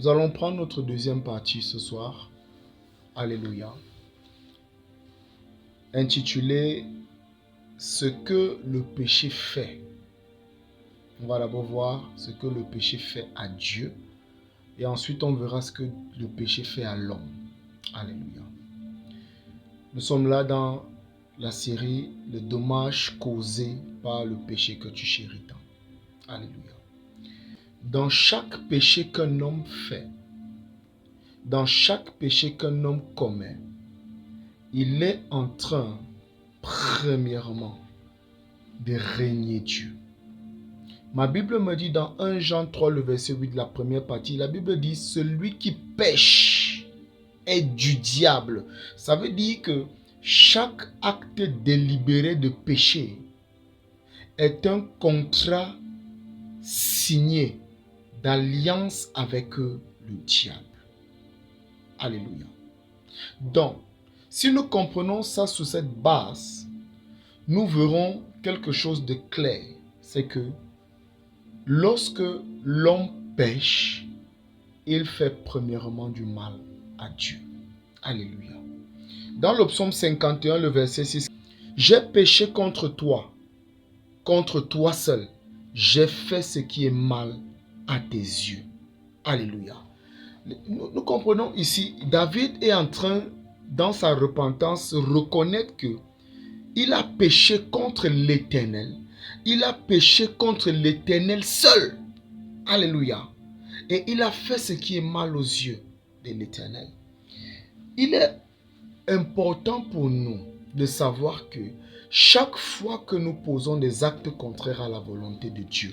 Nous allons prendre notre deuxième partie ce soir. Alléluia. Intitulée Ce que le péché fait. On va d'abord voir ce que le péché fait à Dieu. Et ensuite, on verra ce que le péché fait à l'homme. Alléluia. Nous sommes là dans la série Le dommage causé par le péché que tu chéris tant. Alléluia. Dans chaque péché qu'un homme fait, dans chaque péché qu'un homme commet, il est en train, premièrement, de régner Dieu. Ma Bible me dit dans 1 Jean 3, le verset 8, la première partie, la Bible dit « Celui qui pêche est du diable ». Ça veut dire que chaque acte délibéré de péché est un contrat signé d'alliance avec le diable. Alléluia. Donc, si nous comprenons ça sous cette base, nous verrons quelque chose de clair. C'est que lorsque l'homme pêche, il fait premièrement du mal à Dieu. Alléluia. Dans le psaume 51, le verset 6, « J'ai péché contre toi seul. J'ai fait ce qui est mal à tes yeux. » Alléluia. Nous comprenons ici, David est en train, dans sa repentance, reconnaître que il a péché contre l'Éternel. Il a péché contre l'Éternel seul. Alléluia. Et il a fait ce qui est mal aux yeux de l'Éternel. Il est important pour nous de savoir que chaque fois que nous posons des actes contraires à la volonté de Dieu,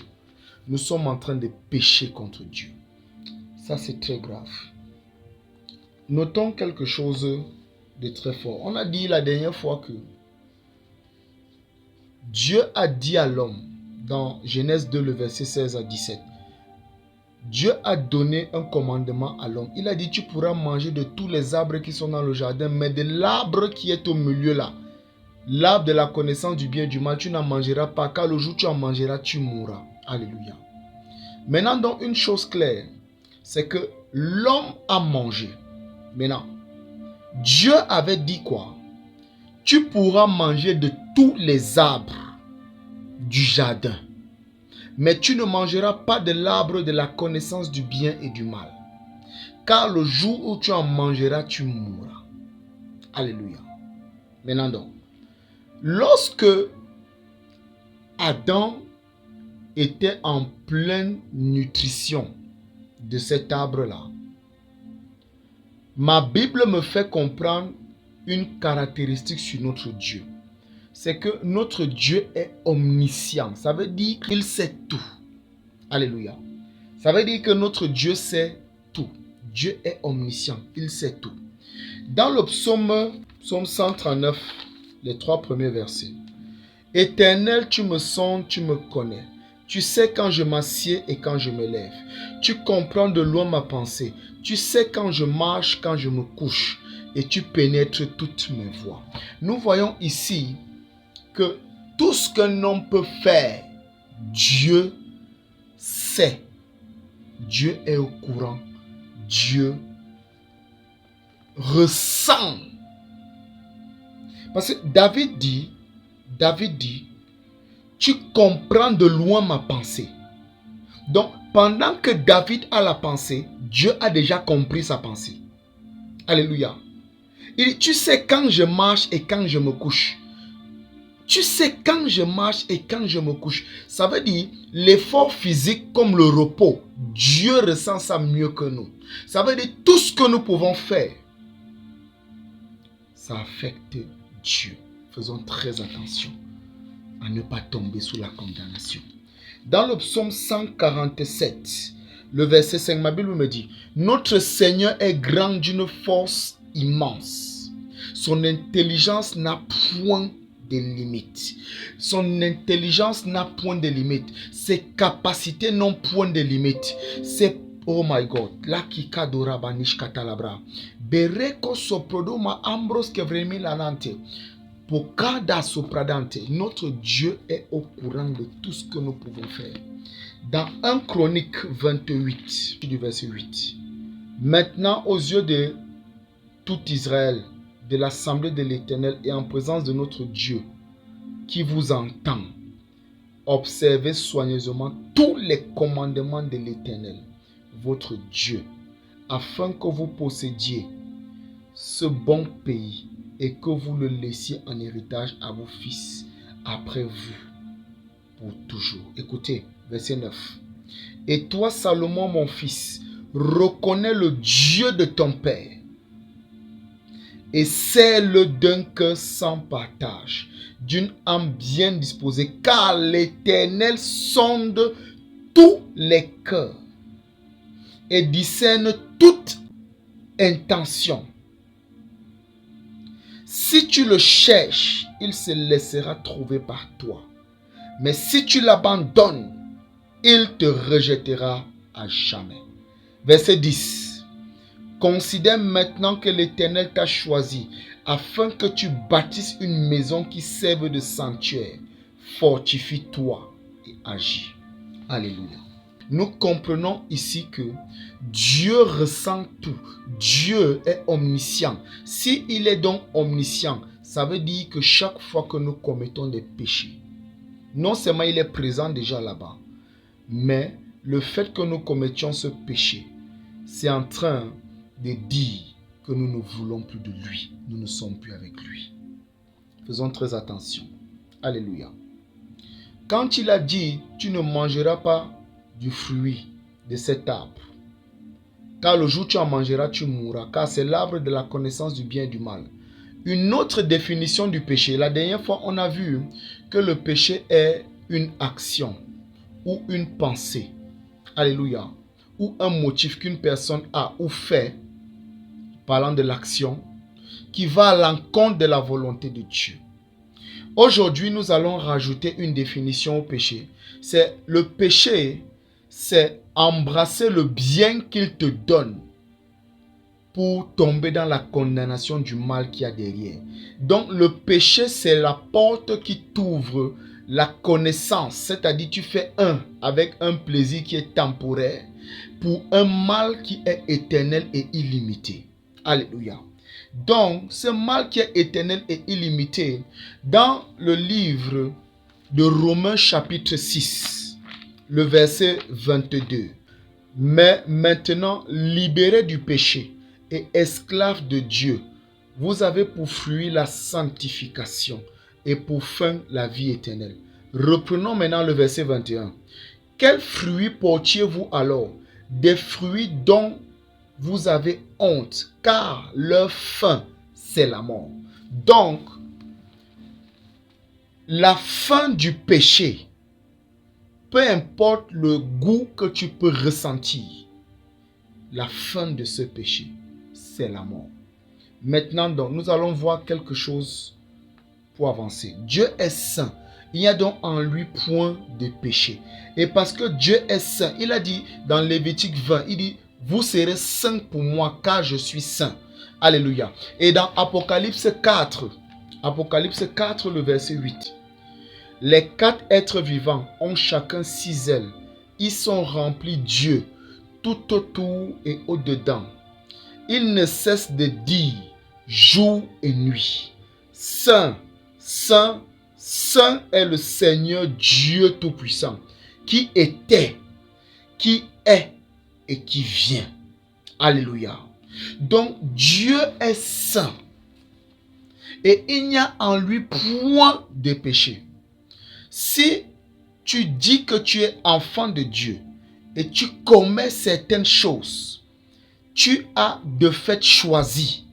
nous sommes en train de pécher contre Dieu. Ça, c'est très grave. Notons quelque chose de très fort. On a dit la dernière fois que Dieu a dit à l'homme, dans Genèse 2, le verset 16 à 17, Dieu a donné un commandement à l'homme. Il a dit, tu pourras manger de tous les arbres qui sont dans le jardin, mais de l'arbre qui est au milieu là, l'arbre de la connaissance du bien et du mal, tu n'en mangeras pas, car le jour où tu en mangeras, tu mourras. Alléluia. Maintenant, donc, une chose claire, c'est que l'homme a mangé. Maintenant, Dieu avait dit quoi? Tu pourras manger de tous les arbres du jardin, mais tu ne mangeras pas de l'arbre de la connaissance du bien et du mal. Car le jour où tu en mangeras, tu mourras. Alléluia. Maintenant donc, lorsque Adam était en pleine nutrition de cet arbre-là, ma Bible me fait comprendre une caractéristique sur notre Dieu. C'est que notre Dieu est omniscient. Ça veut dire qu'il sait tout. Alléluia. Ça veut dire que notre Dieu sait tout. Dieu est omniscient. Il sait tout. Dans le psaume 139, les 3 premiers versets. Éternel, tu me sondes, tu me connais. Tu sais quand je m'assieds et quand je me lève. Tu comprends de loin ma pensée. Tu sais quand je marche, quand je me couche. Et tu pénètres toutes mes voies. Nous voyons ici que tout ce qu'un homme peut faire, Dieu sait. Dieu est au courant. Dieu ressent. Parce que David dit, tu comprends de loin ma pensée. Donc, pendant que David a la pensée, Dieu a déjà compris sa pensée. Alléluia. Il dit, tu sais quand je marche et quand je me couche. Tu sais quand je marche et quand je me couche. Ça veut dire l'effort physique comme le repos. Dieu ressent ça mieux que nous. Ça veut dire tout ce que nous pouvons faire, ça affecte Dieu. Faisons très attention à ne pas tomber sous la condamnation. Dans le psaume 147, le verset 5, ma Bible me dit, notre Seigneur est grand d'une force immense. Son intelligence n'a point de limites. Son intelligence n'a point de limites. Ses capacités n'ont point de limites. C'est, oh my God, la kikadora banish katalabra. Bereko soprodoma ambros kevremi lanante. Pokada sopradante. Notre Dieu est au courant de tout ce que nous pouvons faire. Dans 1 Chronique 28, du verset 8. Maintenant, aux yeux de tout Israël, de l'assemblée de l'Éternel et en présence de notre Dieu qui vous entend, observez soigneusement tous les commandements de l'Éternel, votre Dieu, afin que vous possédiez ce bon pays et que vous le laissiez en héritage à vos fils après vous pour toujours. Écoutez, verset 9. Et toi, Salomon, mon fils, reconnais le Dieu de ton père et sers-le d'un cœur sans partage, d'une âme bien disposée, car l'Éternel sonde tous les cœurs et discerne toute intention. Si tu le cherches, il se laissera trouver par toi. Mais si tu l'abandonnes, il te rejettera à jamais. Verset 10. Considère maintenant que l'Éternel t'a choisi afin que tu bâtisses une maison qui serve de sanctuaire. Fortifie-toi et agis. Alléluia. Nous comprenons ici que Dieu ressent tout. Dieu est omniscient. S'il est donc omniscient, ça veut dire que chaque fois que nous commettons des péchés, non seulement il est présent déjà là-bas, mais le fait que nous commettions ce péché, c'est en train de dire que nous ne voulons plus de lui. Nous ne sommes plus avec lui. Faisons très attention. Alléluia. Quand il a dit, tu ne mangeras pas du fruit de cet arbre, car le jour où tu en mangeras, tu mourras, car c'est l'arbre de la connaissance du bien et du mal. Une autre définition du péché. La dernière fois, on a vu que le péché est une action ou une pensée. Alléluia. Ou un motif qu'une personne a ou fait, parlant de l'action, qui va à l'encontre de la volonté de Dieu. Aujourd'hui, nous allons rajouter une définition au péché. C'est le péché, c'est embrasser le bien qu'il te donne pour tomber dans la condamnation du mal qu'il y a derrière. Donc, le péché, c'est la porte qui t'ouvre la connaissance, c'est-à-dire tu fais un avec un plaisir qui est temporaire pour un mal qui est éternel et illimité. Alléluia. Donc, ce mal qui est éternel et illimité, dans le livre de Romains chapitre 6, le verset 22. Mais maintenant, libérés du péché et esclaves de Dieu, vous avez pour fruit la sanctification et pour fin la vie éternelle. Reprenons maintenant le verset 21. Quels fruits portiez-vous alors? Des fruits dont vous avez honte, car leur fin, c'est la mort. Donc, la fin du péché, peu importe le goût que tu peux ressentir, la fin de ce péché, c'est la mort. Maintenant, donc, nous allons voir quelque chose pour avancer. Dieu est saint. Il n'y a donc en lui point de péché. Et parce que Dieu est saint, il a dit dans Lévitique 20, il dit, vous serez saints pour moi car je suis saint. Alléluia. Et dans Apocalypse 4, le verset 8. Les 4 êtres vivants ont chacun 6 ailes. Ils sont remplis Dieu tout autour et au-dedans. Ils ne cessent de dire jour et nuit. Saint, saint, saint est le Seigneur Dieu Tout-Puissant, qui était, qui est et qui vient. Alléluia. Donc Dieu est saint. Et il n'y a en lui point de péché. Si tu dis que tu es enfant de Dieu et tu commets certaines choses, tu as de fait choisi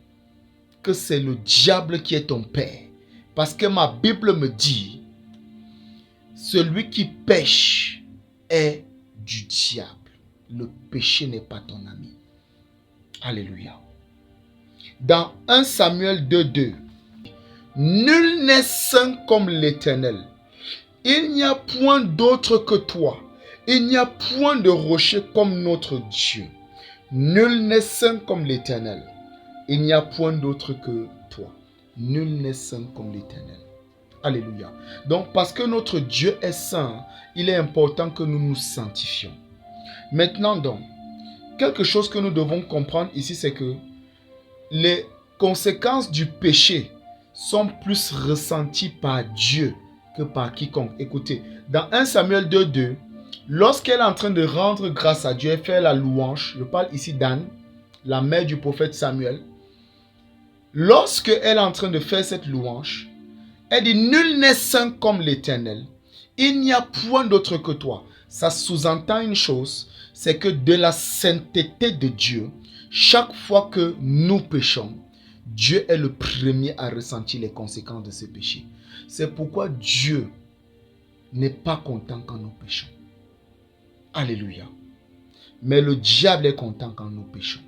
que c'est le diable qui est ton père. Parce que ma Bible me dit, celui qui pêche est du diable. Le péché n'est pas ton ami. Alléluia. Dans 1 Samuel 2:2, nul n'est saint comme l'Éternel. Il n'y a point d'autre que toi. Il n'y a point de rocher comme notre Dieu. Nul n'est saint comme l'Éternel. Il n'y a point d'autre que toi. Nul n'est saint comme l'Éternel. Alléluia. Donc, parce que notre Dieu est saint, il est important que nous nous sanctifions. Maintenant donc, quelque chose que nous devons comprendre ici, c'est que les conséquences du péché sont plus ressenties par Dieu que par quiconque. Écoutez, dans 1 Samuel 2:2, lorsqu'elle est en train de rendre grâce à Dieu, elle fait la louange. Je parle ici d'Anne, la mère du prophète Samuel. Lorsque elle est en train de faire cette louange, elle dit, nul n'est saint comme l'Éternel. Il n'y a point d'autre que toi. Ça sous-entend une chose, c'est que de la sainteté de Dieu, chaque fois que nous péchons, Dieu est le premier à ressentir les conséquences de ce péché. C'est pourquoi Dieu n'est pas content quand nous péchons. Alléluia. Mais le diable est content quand nous péchons.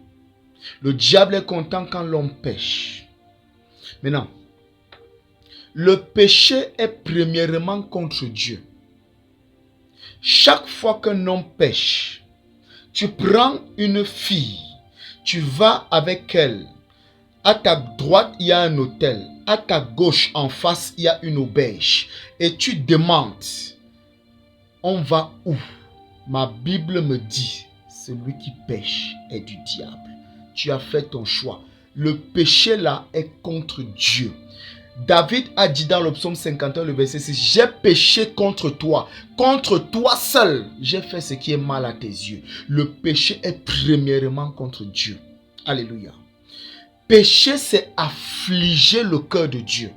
Le diable est content quand l'homme pêche. Maintenant, le péché est premièrement contre Dieu. Chaque fois qu'un homme pêche, tu prends une fille, tu vas avec elle. À ta droite, il y a un hôtel. À ta gauche, en face, il y a une auberge. Et tu demandes, on va où? Ma Bible me dit, celui qui pêche est du diable. Tu as fait ton choix. Le péché là est contre Dieu. David a dit dans le psaume 51, le verset 6, j'ai péché contre toi seul, j'ai fait ce qui est mal à tes yeux. Le péché est premièrement contre Dieu. Alléluia. Pécher, c'est affliger le cœur de Dieu.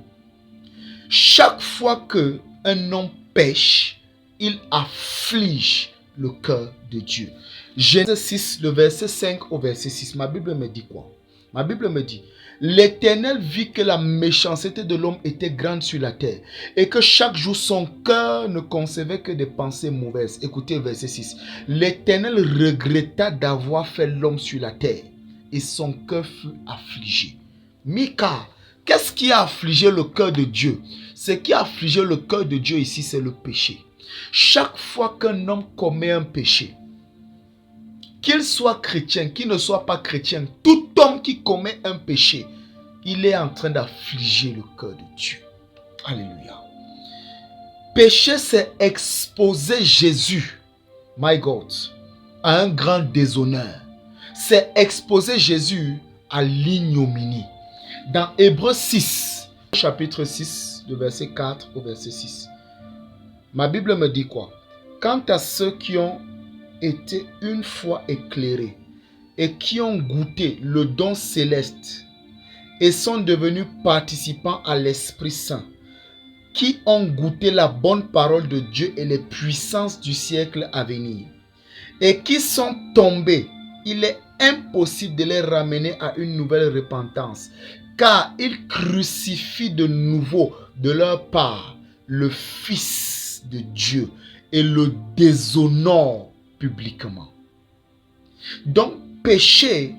Chaque fois qu'un homme pêche, il afflige le cœur de Dieu. Genèse 6, le verset 5 au verset 6, ma Bible me dit quoi? Ma Bible me dit, l'Éternel vit que la méchanceté de l'homme était grande sur la terre et que chaque jour son cœur ne concevait que des pensées mauvaises. Écoutez verset 6. L'Éternel regretta d'avoir fait l'homme sur la terre et son cœur fut affligé. Mika, qu'est-ce qui a affligé le cœur de Dieu? Ce qui a affligé le cœur de Dieu ici, c'est le péché. Chaque fois qu'un homme commet un péché, qu'il soit chrétien, qu'il ne soit pas chrétien, tout homme qui commet un péché, il est en train d'affliger le cœur de Dieu. Alléluia. Péché, c'est exposer Jésus, my God, à un grand déshonneur. C'est exposer Jésus à l'ignominie. Dans Hébreux 6, chapitre 6, de verset 4 au verset 6, ma Bible me dit quoi? Quant à ceux qui ont été une fois éclairés et qui ont goûté le don céleste et sont devenus participants à l'Esprit Saint, qui ont goûté la bonne parole de Dieu et les puissances du siècle à venir, et qui sont tombés, il est impossible de les ramener à une nouvelle repentance, car ils crucifient de nouveau de leur part le Fils de Dieu et le déshonorent publiquement. Donc, péché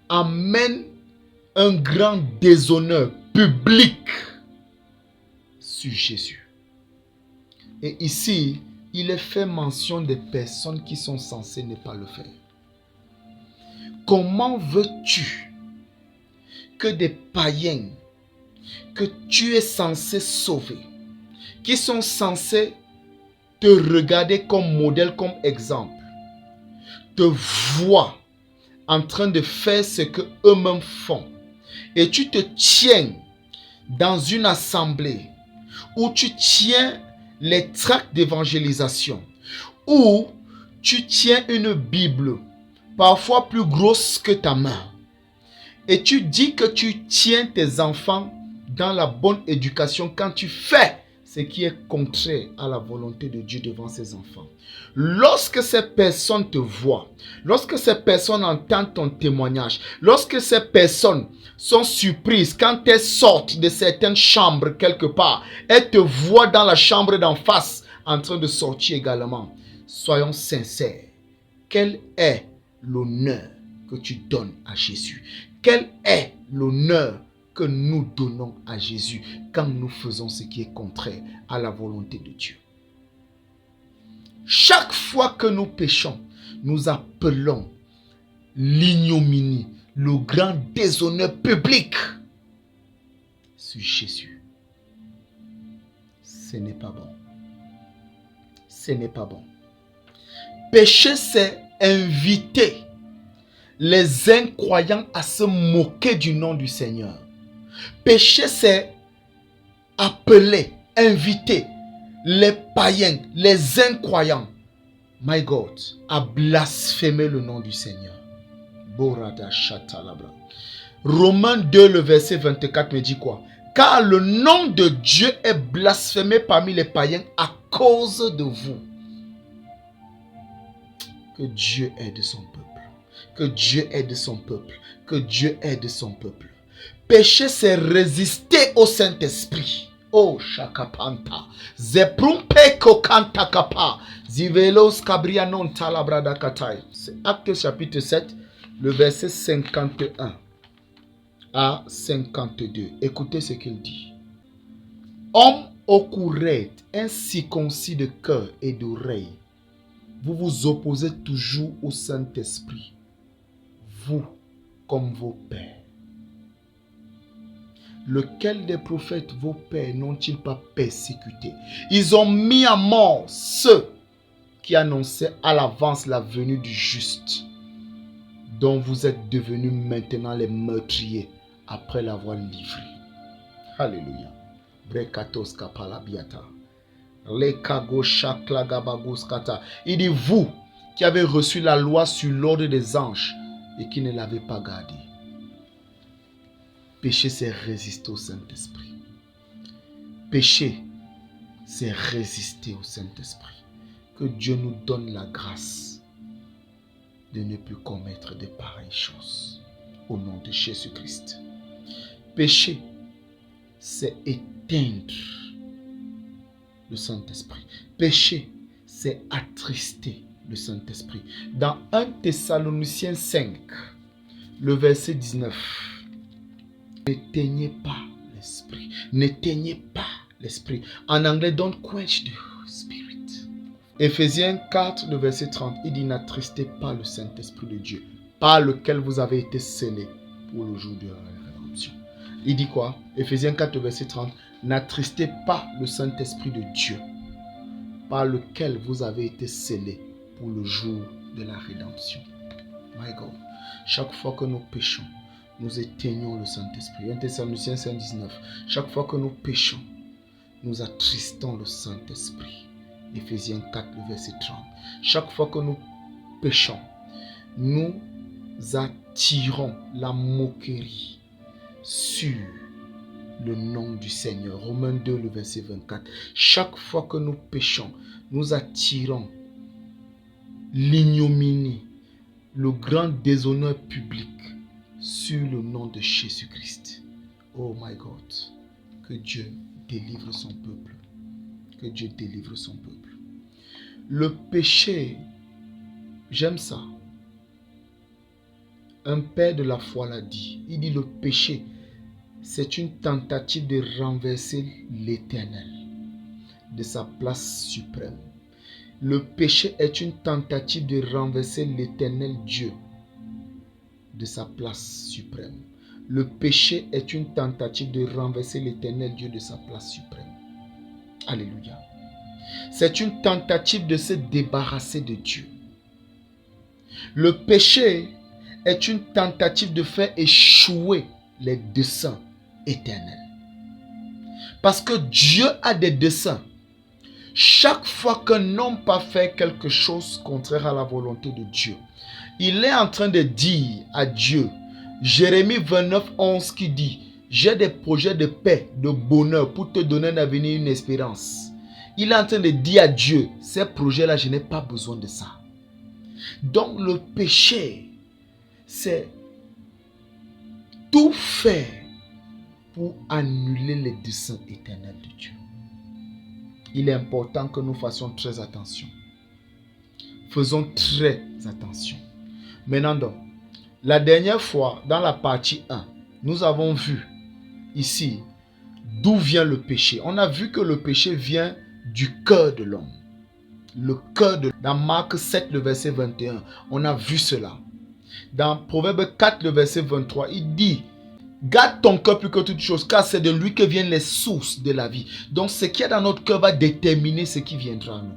amène un grand déshonneur public sur Jésus. Et ici, il est fait mention des personnes qui sont censées ne pas le faire. Comment veux-tu que des païens que tu es censé sauver, qui sont censés te regarder comme modèle, comme exemple, te voient en train de faire ce que eux-mêmes font, et tu te tiens dans une assemblée où tu tiens les tracts d'évangélisation, où tu tiens une Bible parfois plus grosse que ta main, et tu dis que tu tiens tes enfants dans la bonne éducation quand tu fais ce qui est contraire à la volonté de Dieu devant ses enfants. Lorsque ces personnes te voient, lorsque ces personnes entendent ton témoignage, lorsque ces personnes sont surprises quand elles sortent de certaines chambres quelque part, elles te voient dans la chambre d'en face en train de sortir également. Soyons sincères. Quel est l'honneur que tu donnes à Jésus? Quel est l'honneur que nous donnons à Jésus quand nous faisons ce qui est contraire à la volonté de Dieu? Chaque fois que nous péchons, nous appelons l'ignominie, le grand déshonneur public sur Jésus. Ce n'est pas bon. Ce n'est pas bon. Pécher, c'est inviter les incroyants à se moquer du nom du Seigneur. Pécher, c'est appeler, inviter les païens, les incroyants, my God, à blasphémer le nom du Seigneur. Borada Shatalabra. Romains 2, le verset 24 me dit quoi? Car le nom de Dieu est blasphémé parmi les païens à cause de vous. Que Dieu aide son peuple. Que Dieu aide son peuple. Que Dieu aide son peuple. Pécher, c'est résister au Saint-Esprit. Oh, Shakapanta. Zeprumpe kokanta kapa. Zivelos kabrianon talabrada katai. C'est Actes chapitre 7, le verset 51 à 52. Écoutez ce qu'il dit. Homme au courret, incirconcis de cœur et d'oreille, vous vous opposez toujours au Saint-Esprit, vous comme vos pères. Lequel des prophètes vos pères n'ont-ils pas persécuté? Ils ont mis à mort ceux qui annonçaient à l'avance la venue du juste, dont vous êtes devenus maintenant les meurtriers après l'avoir livré. Alléluia. Brekatos kapalabiata. Il dit, vous qui avez reçu la loi sur l'ordre des anges et qui ne l'avez pas gardée. Péché, c'est résister au Saint-Esprit. Péché, c'est résister au Saint-Esprit. Que Dieu nous donne la grâce de ne plus commettre de pareilles choses. Au nom de Jésus-Christ. Péché, c'est éteindre le Saint-Esprit. Péché, c'est attrister le Saint-Esprit. Dans 1 Thessaloniciens 5, le verset 19, n'éteignez pas l'esprit. N'éteignez pas l'esprit. En anglais, don't quench the spirit. Éphésiens 4, le verset 30, il dit, n'attristez pas le Saint-Esprit de Dieu, par lequel vous avez été scellés pour le jour de la rédemption. Il dit quoi? Éphésiens 4, le verset 30, n'attristez pas le Saint-Esprit de Dieu, par lequel vous avez été scellés pour le jour de la rédemption. My God, chaque fois que nous péchons, nous éteignons le Saint-Esprit. 1 Thessaloniciens 5, 19. Chaque fois que nous péchons, nous attristons le Saint-Esprit. Éphésiens 4, le verset 30. Chaque fois que nous péchons, nous attirons la moquerie sur le nom du Seigneur. Romains 2, le verset 24. Chaque fois que nous péchons, nous attirons l'ignominie, le grand déshonneur public sur le nom de Jésus-Christ. Oh my God, que Dieu délivre son peuple. Que Dieu délivre son peuple. Le péché, j'aime ça. Un père de la foi l'a dit. Il dit le péché, c'est une tentative de renverser l'Éternel de sa place suprême. Le péché est une tentative de renverser l'Éternel Dieu de sa place suprême. Le péché est une tentative de renverser l'Éternel Dieu de sa place suprême. Alléluia. C'est une tentative de se débarrasser de Dieu. Le péché est une tentative de faire échouer les desseins éternels. Parce que Dieu a des desseins. Chaque fois qu'un homme peut faire quelque chose contraire à la volonté de Dieu, il est en train de dire à Dieu, Jérémie 29, 11 qui dit, j'ai des projets de paix, de bonheur pour te donner un avenir, une espérance. Il est en train de dire à Dieu, ces projets-là, je n'ai pas besoin de ça. Donc le péché, c'est tout faire pour annuler les desseins éternels de Dieu. Il est important que nous fassions très attention. Faisons très attention. Maintenant donc, la dernière fois, dans la partie 1, nous avons vu ici d'où vient le péché. On a vu que le péché vient du cœur de l'homme. Le cœur de l'homme. Dans Marc 7, le verset 21, on a vu cela. Dans Proverbe 4, le verset 23, il dit, garde ton cœur plus que toute chose, car c'est de lui que viennent les sources de la vie. Donc ce qui est dans notre cœur va déterminer ce qui viendra à nous.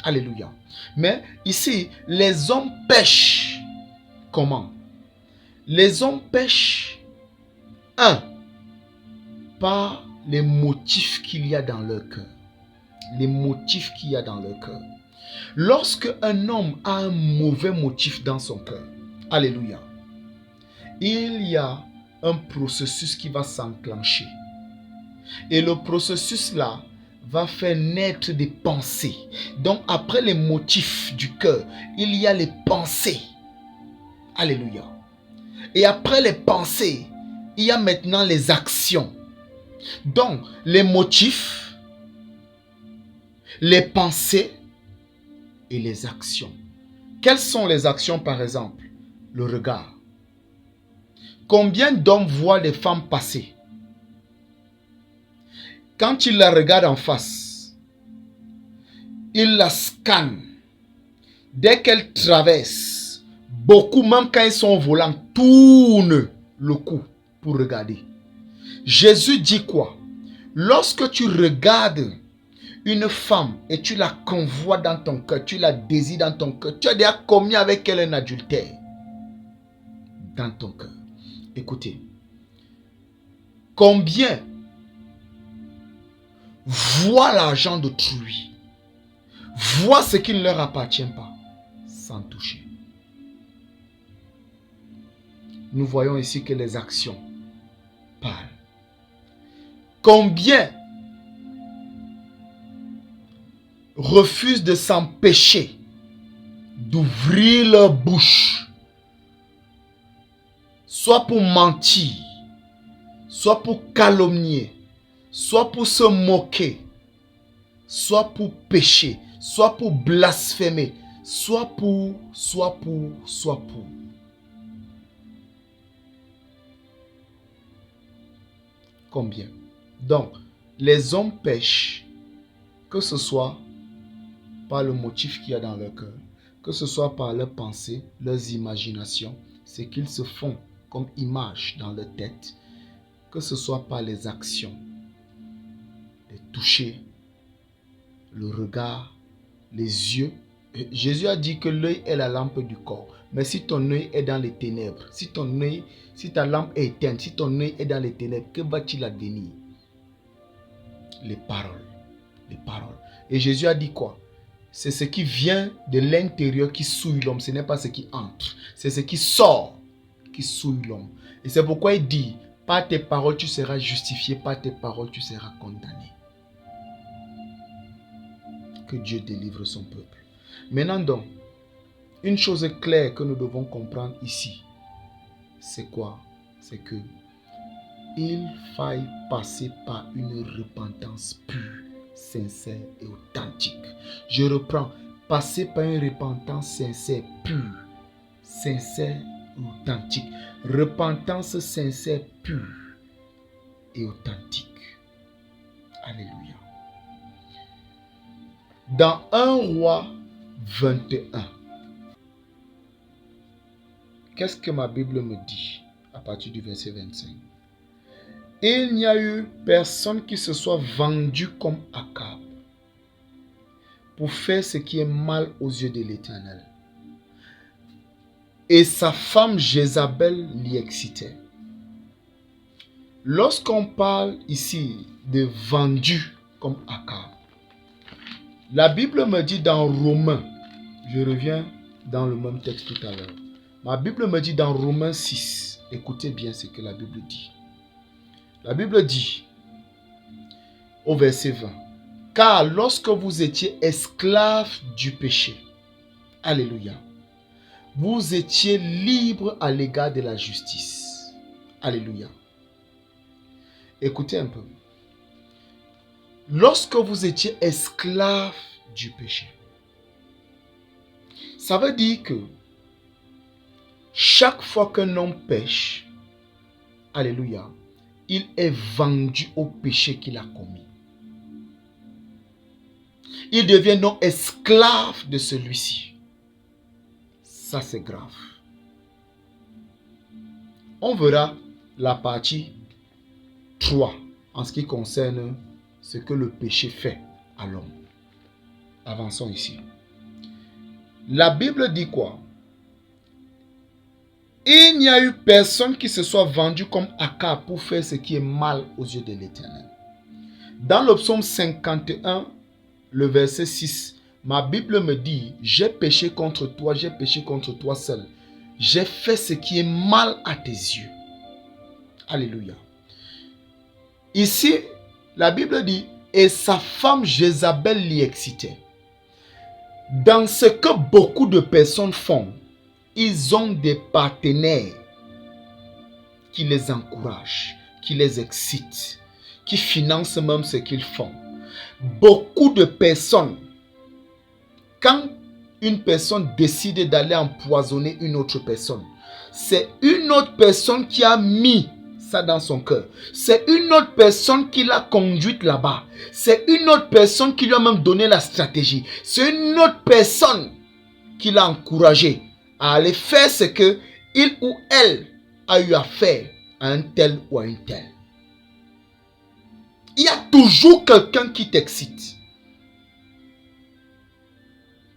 Alléluia. Mais ici, les hommes pêchent. Comment? Les hommes pêchent, par les motifs qu'il y a dans leur cœur. Les motifs qu'il y a dans leur cœur. Lorsque un homme a un mauvais motif dans son cœur, alléluia, il y a un processus qui va s'enclencher. Et le processus là va faire naître des pensées. Donc après les motifs du cœur, il y a les pensées. Alléluia. Et après les pensées, il y a maintenant les actions. Donc les motifs, les pensées et les actions. Quelles sont les actions par exemple? Le regard. Combien d'hommes voient les femmes passer? Quand ils la regardent en face, ils la scannent. Dès qu'elle traverse, beaucoup, même quand ils sont au volant, tournent le cou pour regarder. Jésus dit quoi? Lorsque tu regardes une femme et tu la convoites dans ton cœur, tu la désires dans ton cœur, tu as déjà commis avec elle un adultère dans ton cœur. Écoutez, combien voient l'argent d'autrui, voient ce qui ne leur appartient pas, sans toucher. Nous voyons ici que les actions parlent. Combien refusent de s'empêcher d'ouvrir leur bouche, soit pour mentir, soit pour calomnier, soit pour se moquer, soit pour pécher, soit pour blasphémer, soit pour. Combien? Donc, les hommes pêchent, que ce soit par le motif qu'il y a dans leur cœur, que ce soit par leurs pensées, leurs imaginations, ce qu'ils se font comme image dans leur tête, que ce soit par les actions, les toucher, le regard, les yeux. Jésus a dit que l'œil est la lampe du corps. Mais si ton œil est dans les ténèbres, si ta lampe est éteinte, si ton œil est dans les ténèbres, que va-t-il advenir? Les paroles. Les paroles. Et Jésus a dit quoi? C'est ce qui vient de l'intérieur qui souille l'homme. Ce n'est pas ce qui entre. C'est ce qui sort qui souille l'homme. Et c'est pourquoi il dit, par tes paroles tu seras justifié, par tes paroles tu seras condamné. Que Dieu délivre son peuple. Maintenant donc, une chose claire que nous devons comprendre ici, c'est quoi? C'est que il faille passer par une repentance pure, sincère et authentique. Je reprends, passer par une repentance sincère, pure, sincère et authentique. Repentance sincère, pure et authentique. Alléluia. Dans 1 Roi 21, qu'est-ce que ma Bible me dit à partir du verset 25? Il n'y a eu personne qui se soit vendu comme Akab pour faire ce qui est mal aux yeux de l'Éternel. Et sa femme Jézabel l'y excitait. Lorsqu'on parle ici de vendu comme Akab, la Bible me dit dans Romains, je reviens dans le même texte tout à l'heure. Ma Bible me dit dans Romains 6, écoutez bien ce que la Bible dit. La Bible dit au verset 20, car lorsque vous étiez esclaves du péché, alléluia, vous étiez libres à l'égard de la justice. Alléluia. Écoutez un peu. Lorsque vous étiez esclaves du péché, ça veut dire que chaque fois qu'un homme pêche, alléluia, il est vendu au péché qu'il a commis. Il devient donc esclave de celui-ci. Ça, c'est grave. On verra la partie 3 en ce qui concerne ce que le péché fait à l'homme. Avançons ici. La Bible dit quoi? Il n'y a eu personne qui se soit vendu comme Akab pour faire ce qui est mal aux yeux de l'Éternel. Dans le psaume 51, le verset 6, ma Bible me dit, j'ai péché contre toi seul. J'ai fait ce qui est mal à tes yeux. Alléluia. Ici, la Bible dit, et sa femme Jézabel l'y excitait. Dans ce que beaucoup de personnes font, ils ont des partenaires qui les encouragent, qui les excitent, qui financent même ce qu'ils font. Beaucoup de personnes, quand une personne décide d'aller empoisonner une autre personne, c'est une autre personne qui a mis ça dans son cœur. C'est une autre personne qui l'a conduite là-bas. C'est une autre personne qui lui a même donné la stratégie. C'est une autre personne qui l'a encouragé à aller faire ce que il ou elle a eu à faire à un tel ou à une telle. Il y a toujours quelqu'un qui t'excite.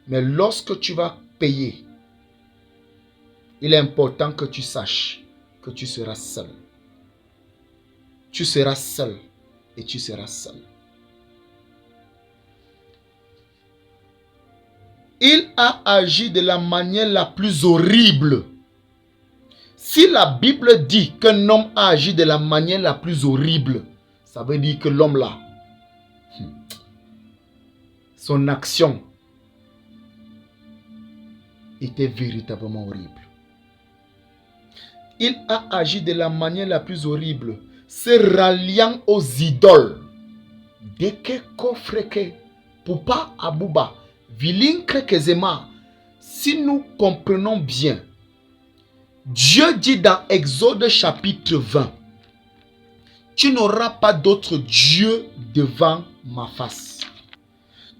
Mais lorsque tu vas payer, il est important que tu saches que tu seras seul. Tu seras seul et tu seras seul. Il a agi de la manière la plus horrible. Si la Bible dit qu'un homme a agi de la manière la plus horrible, ça veut dire que l'homme là, son action était véritablement horrible. Il a agi de la manière la plus horrible, se ralliant aux idoles. Deke kofreke, pupa abuba, vilinkre kezema. Si nous comprenons bien, Dieu dit dans Exode chapitre 20, tu n'auras pas d'autre Dieu devant ma face.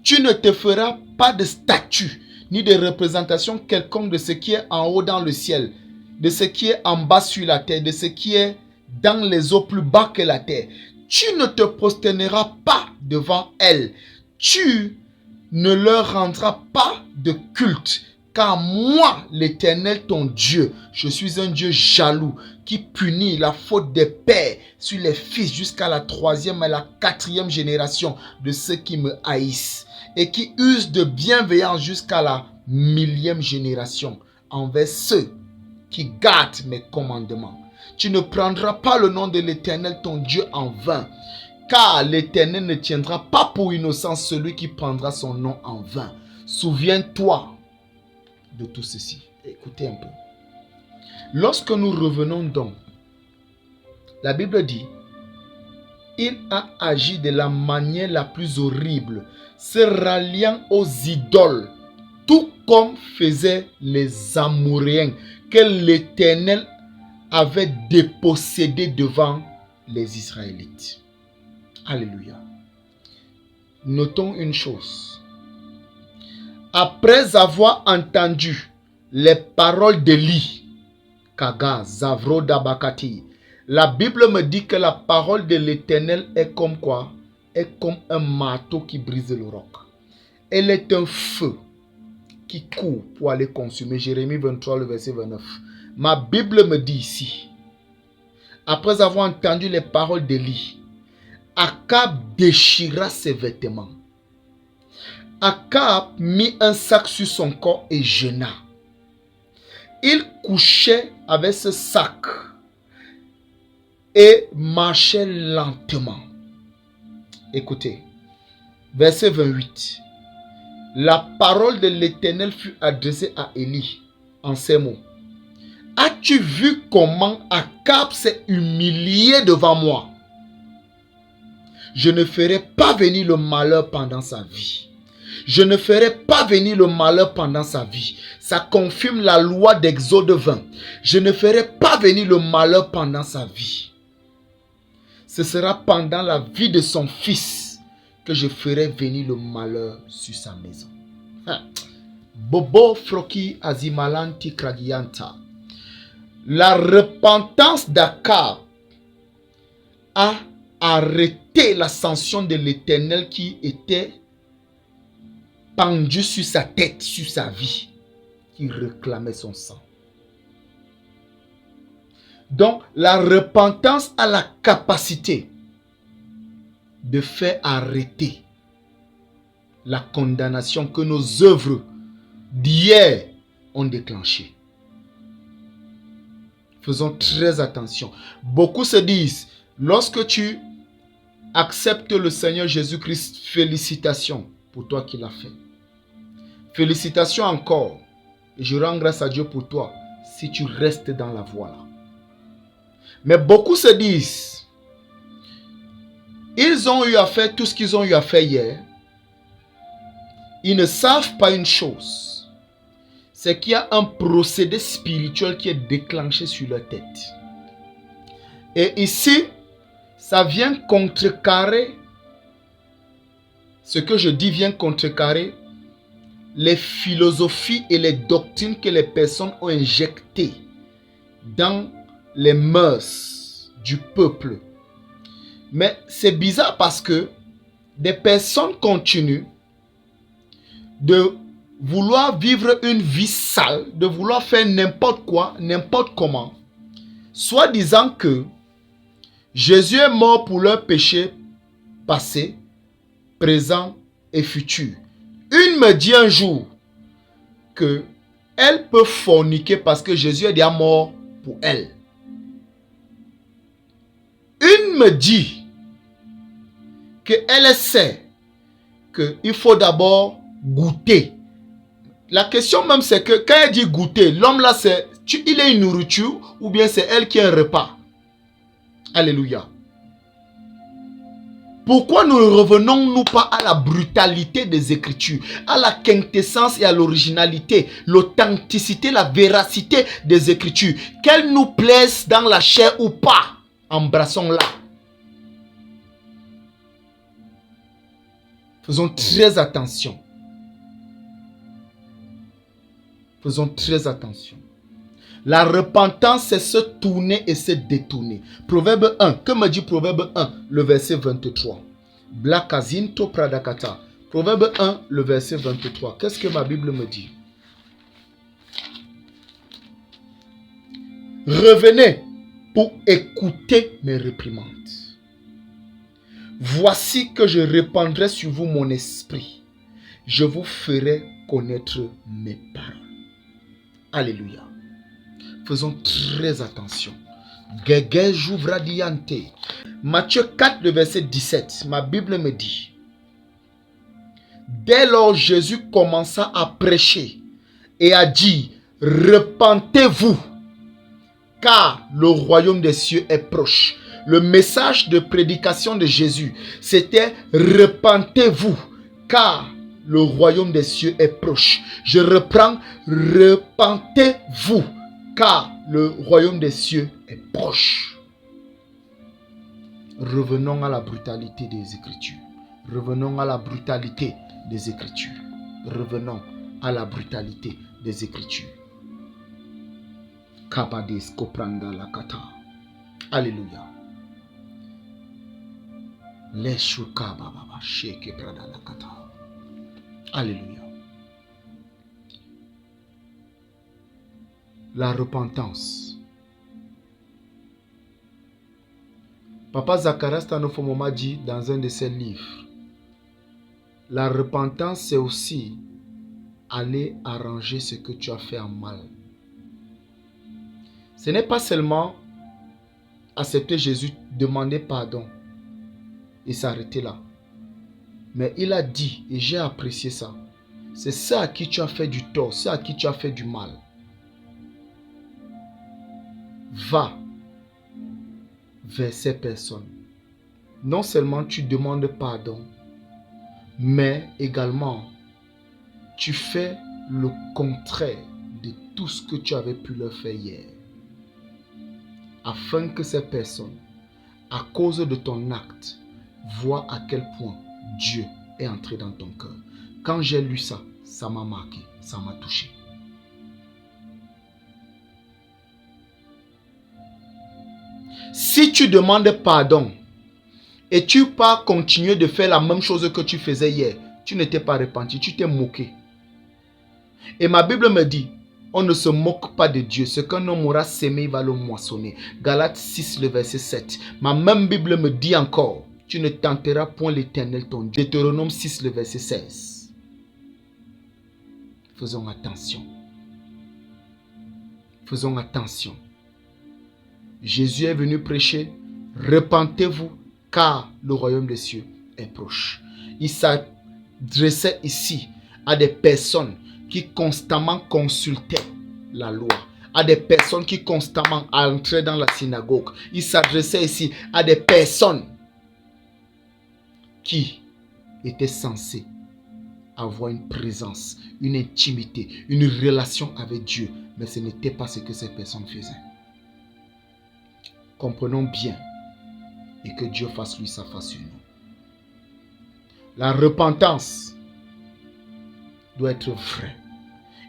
Tu ne te feras pas de statue, ni de représentation quelconque de ce qui est en haut dans le ciel, de ce qui est en bas sur la terre, de ce qui est dans les eaux plus bas que la terre. Tu ne te prosterneras pas devant elles. Tu ne leur rendras pas de culte. Car moi, l'Éternel, ton Dieu, je suis un Dieu jaloux qui punit la faute des pères sur les fils jusqu'à la 3e et la 4e génération de ceux qui me haïssent et qui usent de bienveillance jusqu'à la 1000e génération envers ceux qui gardent mes commandements. Tu ne prendras pas le nom de l'Éternel, ton Dieu, en vain, car l'Éternel ne tiendra pas pour innocent celui qui prendra son nom en vain. Souviens-toi de tout ceci. Écoutez un peu. Lorsque nous revenons donc, la Bible dit, il a agi de la manière la plus horrible, se ralliant aux idoles, tout comme faisaient les Amoréens, que l'Éternel avait dépossédés devant les Israélites. Alléluia. Notons une chose. Après avoir entendu les paroles d'Élie, Kaga, Zavro Dabakati, la Bible me dit que la parole de l'Éternel est comme quoi? Est comme un marteau qui brise le roc. Elle est un feu qui court pour aller consumer. Jérémie 23, le verset 29. Ma Bible me dit ici, après avoir entendu les paroles d'Élie, Akab déchira ses vêtements. Akab mit un sac sur son corps et jeûna. Il couchait avec ce sac et marchait lentement. Écoutez, verset 28. La parole de l'Éternel fut adressée à Élie en ces mots. As-tu vu comment Akab s'est humilié devant moi? Je ne ferai pas venir le malheur pendant sa vie. Je ne ferai pas venir le malheur pendant sa vie. Ça confirme la loi d'Exode 20. Je ne ferai pas venir le malheur pendant sa vie. Ce sera pendant la vie de son fils que je ferai venir le malheur sur sa maison. Bobo Froki Azimalanti Kragianta. La repentance d'Akab a arrêté l'ascension de l'Éternel qui était pendu sur sa tête, sur sa vie. qui réclamaient son sang. Donc, la repentance a la capacité de faire arrêter la condamnation que nos œuvres d'hier ont déclenchée. Faisons très attention. Beaucoup se disent, lorsque tu acceptes le Seigneur Jésus-Christ, félicitations pour toi qui l'as fait. Félicitations encore. Et je rends grâce à Dieu pour toi si tu restes dans la voie là. Mais beaucoup se disent, ils ont eu à faire tout ce qu'ils ont eu à faire hier. Ils ne savent pas une chose. C'est qu'il y a un procédé spirituel qui est déclenché sur leur tête. Et ici, ça vient contrecarrer, ce que je dis vient contrecarrer les philosophies et les doctrines que les personnes ont injectées dans les mœurs du peuple. Mais c'est bizarre parce que des personnes continuent de vouloir vivre une vie sale, de vouloir faire n'importe quoi, n'importe comment, soit disant que Jésus est mort pour leurs péchés passés, présents et futurs. Une me dit un jour que elle peut forniquer parce que Jésus est déjà mort pour elle. Une me dit qu'elle sait qu'il faut d'abord goûter. La question même c'est que quand elle dit goûter, l'homme là il est une nourriture ou bien c'est elle qui est un repas. Alléluia. Pourquoi ne revenons-nous pas à la brutalité des Écritures, à la quintessence et à l'originalité, l'authenticité, la véracité des Écritures, qu'elles nous plaisent dans la chair ou pas, embrassons-la. Faisons très attention. Faisons très attention. La repentance, c'est se tourner et se détourner. Proverbe 1. Que me dit Proverbe 1, le verset 23? Blakazinto pradakata. Proverbe 1, le verset 23. Qu'est-ce que ma Bible me dit? Revenez pour écouter mes réprimandes. Voici que je répandrai sur vous mon esprit. Je vous ferai connaître mes paroles. Alléluia. Faisons très attention. Matthieu 4, le verset 17. Ma Bible me dit. Dès lors, Jésus commença à prêcher et a dit, repentez-vous, car le royaume des cieux est proche. Le message de prédication de Jésus, c'était repentez-vous, car le royaume des cieux est proche. Je reprends, repentez-vous, car le royaume des cieux est proche. Revenons à la brutalité des Écritures. Revenons à la brutalité des Écritures. Revenons à la brutalité des Écritures. Kabades kopranda la kata. Alléluia. Leshuka baba sheke prada la kata. Alléluia. La repentance. Papa Zacharias Tanofomoma dit dans un de ses livres, la repentance c'est aussi aller arranger ce que tu as fait en mal. Ce n'est pas seulement accepter Jésus, demander pardon et s'arrêter là. Mais il a dit, et j'ai apprécié ça, c'est ça à qui tu as fait du tort, c'est à qui tu as fait du mal. Va vers ces personnes. Non seulement tu demandes pardon, mais également tu fais le contraire de tout ce que tu avais pu leur faire hier. Afin que ces personnes, à cause de ton acte, voient à quel point Dieu est entré dans ton cœur. Quand j'ai lu ça, ça m'a marqué, ça m'a touché. Si tu demandes pardon et tu pars continuer de faire la même chose que tu faisais hier, tu ne t'es pas repenti, tu t'es moqué. Et ma Bible me dit, On ne se moque pas de Dieu. Ce qu'un homme aura sémé, il va le moissonner. Galates 6, le verset 7. Ma même Bible me dit encore, tu ne tenteras point l'Éternel ton Dieu. Deutéronome 6, le verset 16. Faisons attention. Faisons attention. Jésus est venu prêcher, repentez-vous, car le royaume des cieux est proche. Il s'adressait ici à des personnes qui constamment consultaient la loi, à des personnes qui constamment entraient dans la synagogue. Il s'adressait ici à des personnes qui étaient censées avoir une présence, une intimité, une relation avec Dieu. Mais ce n'était pas ce que ces personnes faisaient. Comprenons bien et que Dieu fasse lui sa face sur nous. La repentance doit être vraie.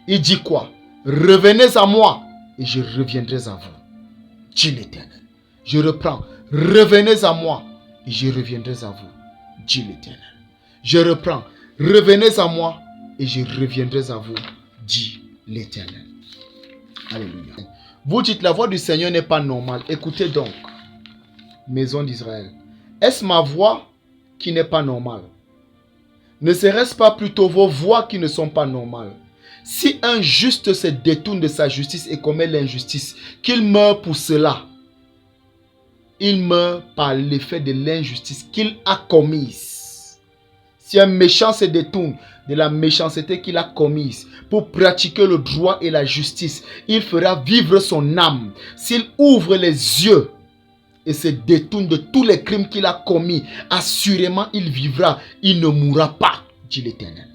Il dit quoi? Revenez à moi et je reviendrai à vous, dit l'Éternel. Je reprends. Revenez à moi et je reviendrai à vous, dit l'Éternel. Je reprends. Revenez à moi et je reviendrai à vous, dit l'Éternel. Alléluia. Vous dites, la voix du Seigneur n'est pas normale. Écoutez donc, maison d'Israël. Est-ce ma voix qui n'est pas normale? Ne serait-ce pas plutôt vos voix qui ne sont pas normales? Si un juste se détourne de sa justice et commet l'injustice, qu'il meurt pour cela. Il meurt par l'effet de l'injustice qu'il a commise. Si un méchant se détourne de la méchanceté qu'il a commise pour pratiquer le droit et la justice, il fera vivre son âme. S'il ouvre les yeux et se détourne de tous les crimes qu'il a commis, assurément il vivra, il ne mourra pas, dit l'Éternel.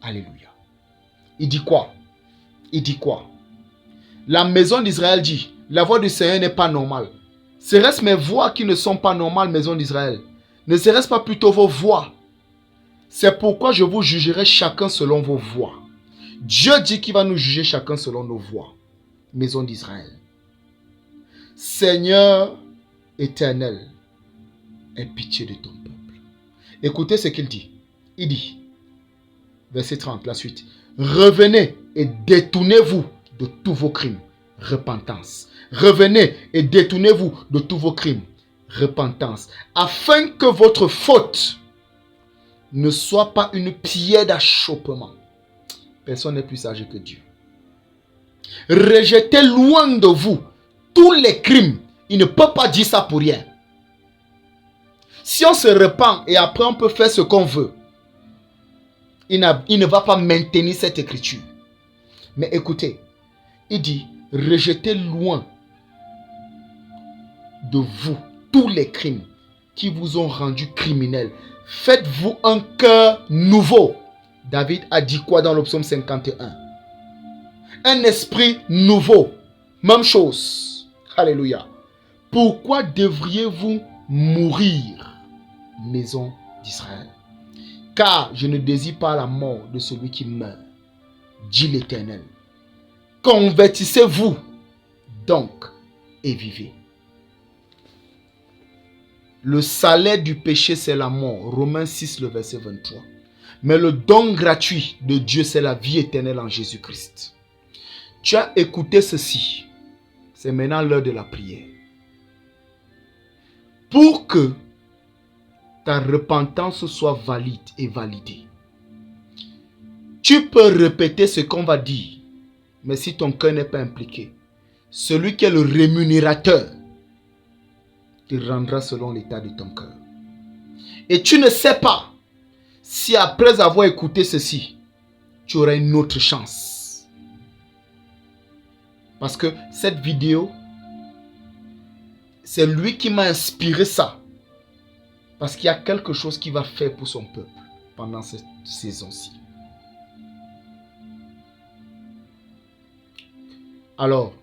Alléluia. Il dit quoi? Il dit quoi? La maison d'Israël dit, la voix du Seigneur n'est pas normale. Serait-ce mes voix qui ne sont pas normales, maison d'Israël? Ne serait-ce pas plutôt vos voix? C'est pourquoi je vous jugerai chacun selon vos voix. Dieu dit qu'il va nous juger chacun selon nos voix. Maison d'Israël. Seigneur éternel, aie pitié de ton peuple. Écoutez ce qu'il dit. Il dit, verset 30, la suite. Revenez et détournez-vous de tous vos crimes. Repentance. Revenez et détournez-vous de tous vos crimes. Repentance. Afin que votre faute ne soit pas une pierre d'achoppement. Personne n'est plus sage que Dieu. Rejetez loin de vous tous les crimes. Il ne peut pas dire ça pour rien. Si on se repent et après on peut faire ce qu'on veut, il ne va pas maintenir cette écriture. Mais écoutez, il dit, rejetez loin de vous tous les crimes qui vous ont rendu criminels. Faites-vous un cœur nouveau. David a dit quoi dans le psaume 51? Un esprit nouveau. Même chose. Alléluia. Pourquoi devriez-vous mourir, maison d'Israël? Car je ne désire pas la mort de celui qui meurt, dit l'Éternel. Convertissez-vous donc et vivez. Le salaire du péché, c'est la mort. Romains 6, le verset 23. Mais le don gratuit de Dieu, c'est la vie éternelle en Jésus-Christ. Tu as écouté ceci. C'est maintenant l'heure de la prière. Pour que ta repentance soit valide et validée, tu peux répéter ce qu'on va dire. Mais si ton cœur n'est pas impliqué, celui qui est le rémunérateur te rendra selon l'état de ton cœur. Et tu ne sais pas si après avoir écouté ceci, tu auras une autre chance. Parce que cette vidéo, c'est lui qui m'a inspiré ça. Parce qu'il y a quelque chose qu'il va faire pour son peuple pendant cette saison-ci. Alors,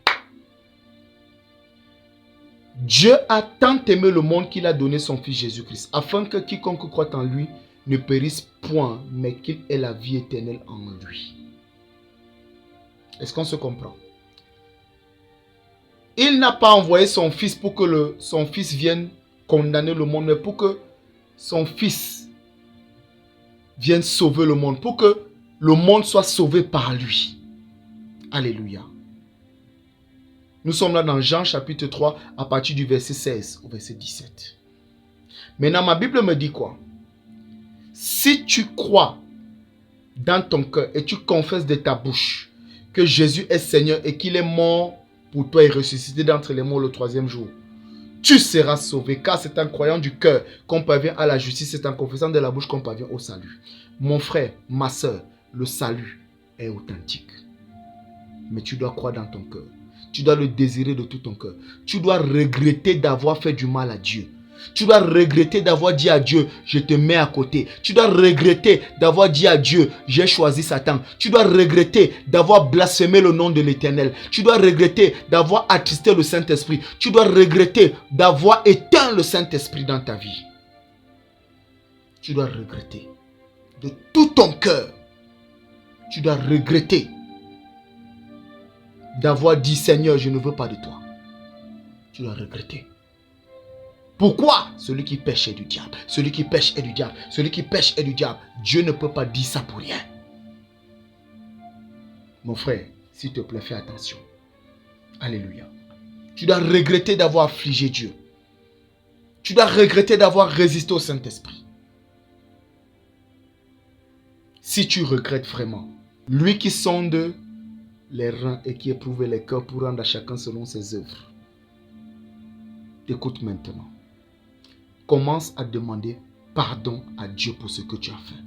Dieu a tant aimé le monde qu'il a donné son Fils Jésus-Christ, afin que quiconque croit en lui ne périsse point, mais qu'il ait la vie éternelle en lui. Est-ce qu'on se comprend? Il n'a pas envoyé son Fils pour que son Fils vienne condamner le monde, mais pour que son Fils vienne sauver le monde, pour que le monde soit sauvé par lui. Alléluia. Nous sommes là dans Jean chapitre 3 à partir du verset 16 au verset 17. Maintenant, ma Bible me dit quoi? Si tu crois dans ton cœur et tu confesses de ta bouche que Jésus est Seigneur et qu'il est mort pour toi et ressuscité d'entre les morts le 3e jour, tu seras sauvé, car c'est en croyant du cœur qu'on parvient à la justice, c'est en confessant de la bouche qu'on parvient au salut. Mon frère, ma soeur, le salut est authentique. Mais tu dois croire dans ton cœur. Tu dois le désirer de tout ton cœur. Tu dois regretter d'avoir fait du mal à Dieu. Tu dois regretter d'avoir dit à Dieu, je te mets à côté. Tu dois regretter d'avoir dit à Dieu, j'ai choisi Satan. Tu dois regretter d'avoir blasphémé le nom de l'Éternel. Tu dois regretter d'avoir attristé le Saint-Esprit. Tu dois regretter d'avoir éteint le Saint-Esprit dans ta vie. Tu dois regretter de tout ton cœur. Tu dois regretter d'avoir dit, Seigneur, je ne veux pas de toi. Tu dois regretter. Pourquoi? Celui qui pêche est du diable. Celui qui pêche est du diable. Celui qui pêche est du diable. Dieu ne peut pas dire ça pour rien. Mon frère, s'il te plaît, fais attention. Alléluia. Tu dois regretter d'avoir affligé Dieu. Tu dois regretter d'avoir résisté au Saint-Esprit. Si tu regrettes vraiment, lui qui sonde les reins et qui éprouve les cœurs pour rendre à chacun selon ses œuvres, t'écoute maintenant. Commence à demander pardon à Dieu pour ce que tu as fait.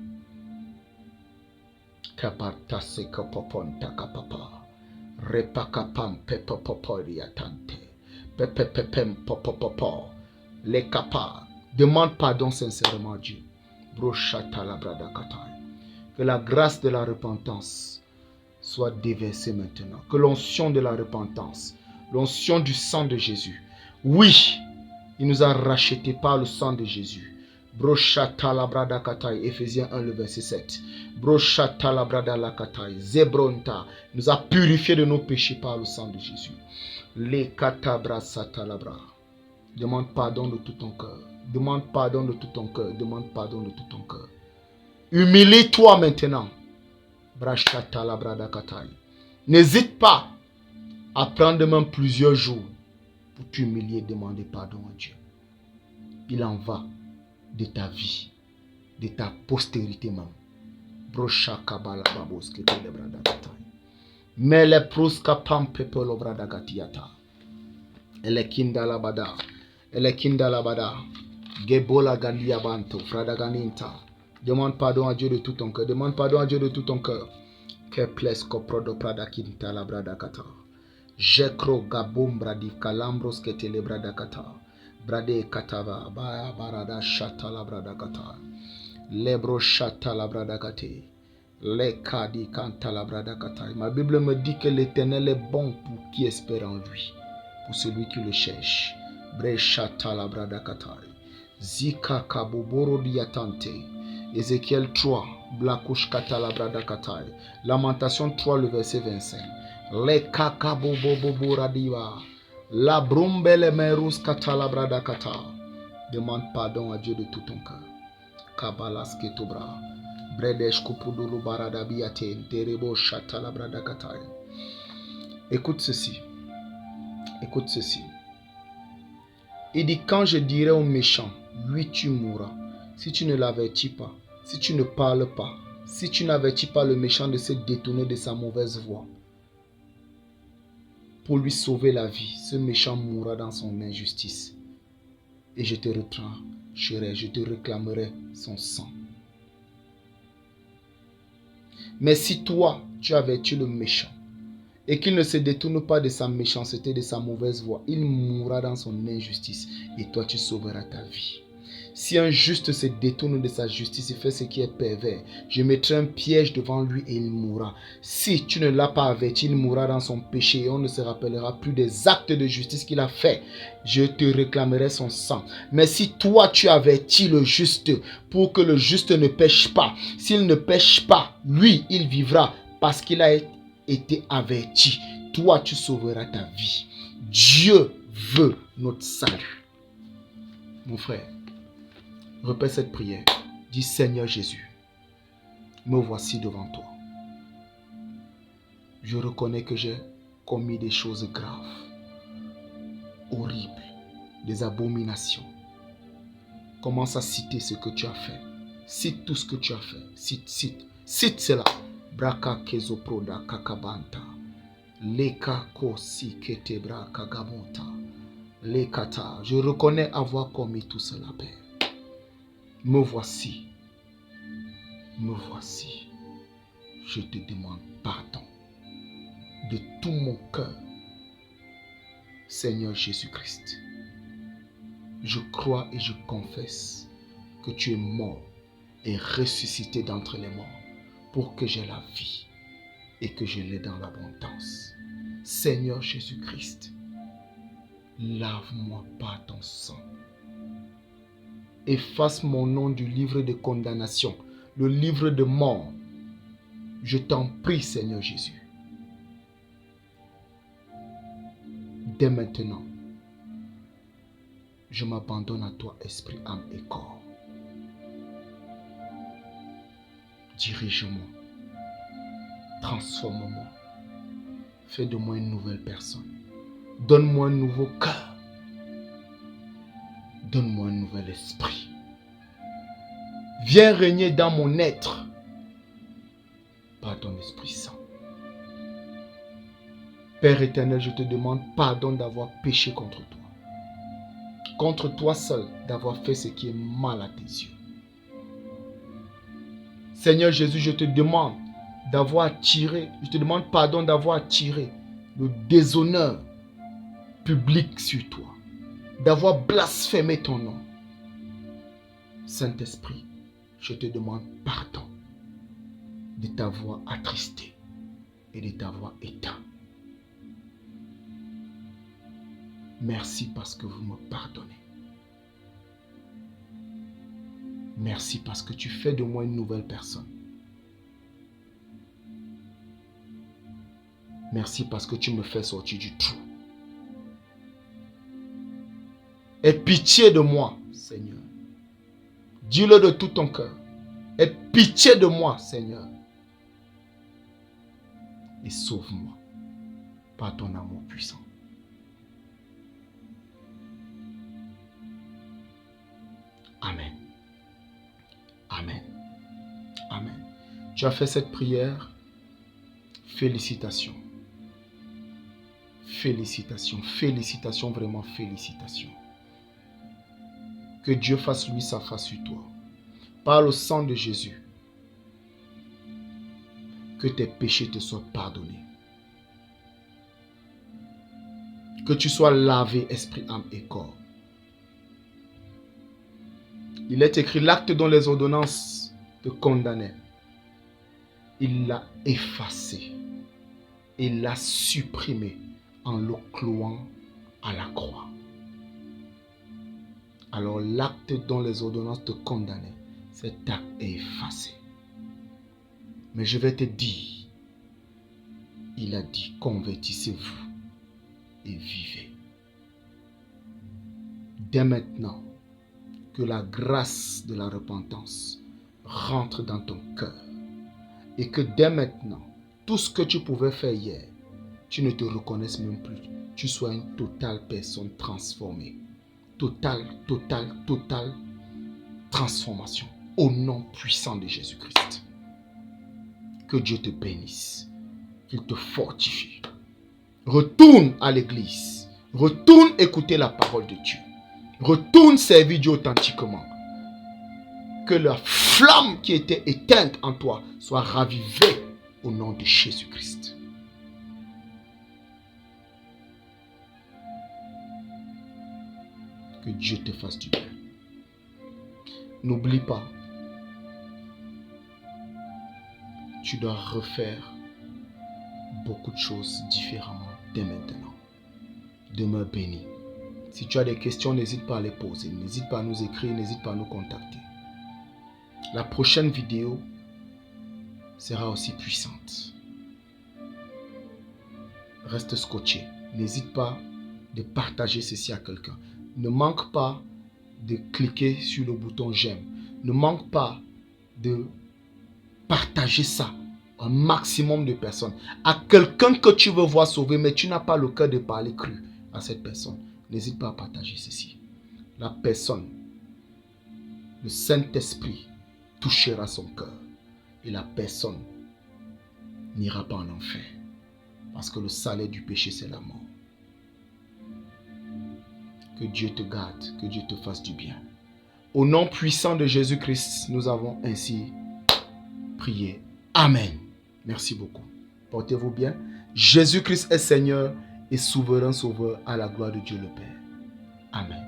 Demande pardon sincèrement à Dieu. Que la grâce de la repentance soit déversée maintenant. Que l'onction de la repentance, l'onction du sang de Jésus, oui, il nous a rachetés par le sang de Jésus. Broshata la brada katai, Ephésiens 1, le verset 7. Broshata la brada la katai, Zebronta, nous a purifiés de nos péchés par le sang de Jésus. Les katabra sata la bra. Demande pardon de tout ton cœur. Demande pardon de tout ton cœur. Demande pardon de tout ton cœur. Humilie-toi maintenant. Brashata la brada katai. N'hésite pas à prendre même plusieurs jours pour t'humilier et demander pardon à Dieu. Il en va de ta vie, de ta postérité même. Brosha kabala babos que te le brada katai. Mais les pruska pam pepelo brada gatiata. Elle kinda la bada. Elle kinda la bada. Gebola gandia banto. Frada ganinta. Demande pardon à Dieu de tout ton cœur. Demande pardon à Dieu de tout ton cœur. Que plesko prodo prada kinta la brada kata. Jekro gabum bradi kalambros que te le brada kata. Brade katava baya barada shata la brada kata. Lebro shata la brada kate. Le kadi kanta la brada kata. Ma Bible me dit que l'Éternel est bon pour qui espère en lui. Pour celui qui le cherche. Bre shata la brada kata. Zika kabuboro diatante. Ézéchiel 3. Blakush kata la brada kata. Lamentation 3 le verset 25. Le kakabobobobo radiva. La brumbele merus kata la brada kata. Demande pardon à Dieu de tout ton cœur. Kabalas ketobra. Bredesh kupudulu barada biate. Terebo shata la brada kata. Écoute ceci. Écoute ceci. Il dit, quand je dirai au méchant, lui tu mourras. Si tu ne l'avertis pas, si tu ne parles pas, si tu n'avertis pas le méchant de se détourner de sa mauvaise voie, pour lui sauver la vie, ce méchant mourra dans son injustice. Et je te retrancherai, je te réclamerai son sang. Mais si toi, tu avertis le méchant, et qu'il ne se détourne pas de sa méchanceté, de sa mauvaise voie, il mourra dans son injustice, et toi tu sauveras ta vie. Si un juste se détourne de sa justice et fait ce qui est pervers, je mettrai un piège devant lui et il mourra. Si tu ne l'as pas averti, il mourra dans son péché et on ne se rappellera plus des actes de justice qu'il a fait. Je te réclamerai son sang. Mais si toi tu avertis le juste pour que le juste ne pêche pas, s'il ne pêche pas, lui il vivra parce qu'il a été averti. Toi tu sauveras ta vie. Dieu veut notre salut. Mon frère, répète cette prière. Dis, Seigneur Jésus, me voici devant toi. Je reconnais que j'ai commis des choses graves, horribles, des abominations. Commence à citer ce que tu as fait. Cite tout ce que tu as fait. Cite cela. Braka kezoproda kakabanta. Leka kosi ketebra kagamota. Lekata. Je reconnais avoir commis tout cela, Père. Me voici. Me voici. Je te demande pardon de tout mon cœur. Seigneur Jésus-Christ, je crois et je confesse que tu es mort et ressuscité d'entre les morts pour que j'ai la vie et que je l'ai dans l'abondance. Seigneur Jésus-Christ, lave-moi par ton sang. Efface mon nom du livre de condamnation, le livre de mort. Je t'en prie, Seigneur Jésus. Dès maintenant, je m'abandonne à toi, esprit, âme et corps. Dirige-moi, transforme-moi, fais de moi une nouvelle personne. Donne-moi un nouveau cœur. Donne-moi un nouvel esprit. Viens régner dans mon être par ton Esprit Saint. Père éternel, je te demande pardon d'avoir péché contre toi. Contre toi seul, d'avoir fait ce qui est mal à tes yeux. Seigneur Jésus, je te demande pardon d'avoir attiré le déshonneur public sur toi, d'avoir blasphémé ton nom. Saint-Esprit, je te demande pardon de t'avoir attristé et de t'avoir éteint. Merci parce que vous me pardonnez. Merci parce que tu fais de moi une nouvelle personne. Merci parce que tu me fais sortir du trou. Aie pitié de moi, Seigneur. Dis-le de tout ton cœur. Aie pitié de moi, Seigneur. Et sauve-moi par ton amour puissant. Amen. Amen. Amen. Tu as fait cette prière. Félicitations. Félicitations. Félicitations, vraiment félicitations. Que Dieu fasse lui sa face sur toi. Par le sang de Jésus. Que tes péchés te soient pardonnés. Que tu sois lavé, esprit, âme et corps. Il est écrit, l'acte dont les ordonnances te condamnaient, il l'a effacé. Il l'a supprimé en le clouant à la croix. Alors l'acte dont les ordonnances te condamnaient, cet acte est effacé. Mais je vais te dire, il a dit, convertissez-vous et vivez. Dès maintenant, que la grâce de la repentance rentre dans ton cœur. Et que dès maintenant, tout ce que tu pouvais faire hier, tu ne te reconnaisses même plus. Tu sois une totale personne transformée. Totale transformation. Au nom puissant de Jésus-Christ. Que Dieu te bénisse. Qu'il te fortifie. Retourne à l'église. Retourne écouter la parole de Dieu. Retourne servir Dieu authentiquement. Que la flamme qui était éteinte en toi soit ravivée au nom de Jésus-Christ. Que Dieu te fasse du bien. N'oublie pas, tu dois refaire beaucoup de choses différemment dès maintenant. Demeure béni. Si tu as des questions, n'hésite pas à les poser. N'hésite pas à nous écrire, n'hésite pas à nous contacter. La prochaine vidéo sera aussi puissante. Reste scotché. N'hésite pas de partager ceci à quelqu'un. Ne manque pas de cliquer sur le bouton j'aime. Ne manque pas de partager ça un maximum de personnes, à quelqu'un que tu veux voir sauver, mais tu n'as pas le cœur de parler cru à cette personne, n'hésite pas à partager ceci. La personne, le Saint-Esprit touchera son cœur et la personne n'ira pas en enfer. Parce que le salaire du péché, c'est la mort. Que Dieu te garde, que Dieu te fasse du bien. Au nom puissant de Jésus-Christ, nous avons ainsi prié. Amen. Merci beaucoup. Portez-vous bien. Jésus-Christ est Seigneur et souverain sauveur à la gloire de Dieu le Père. Amen.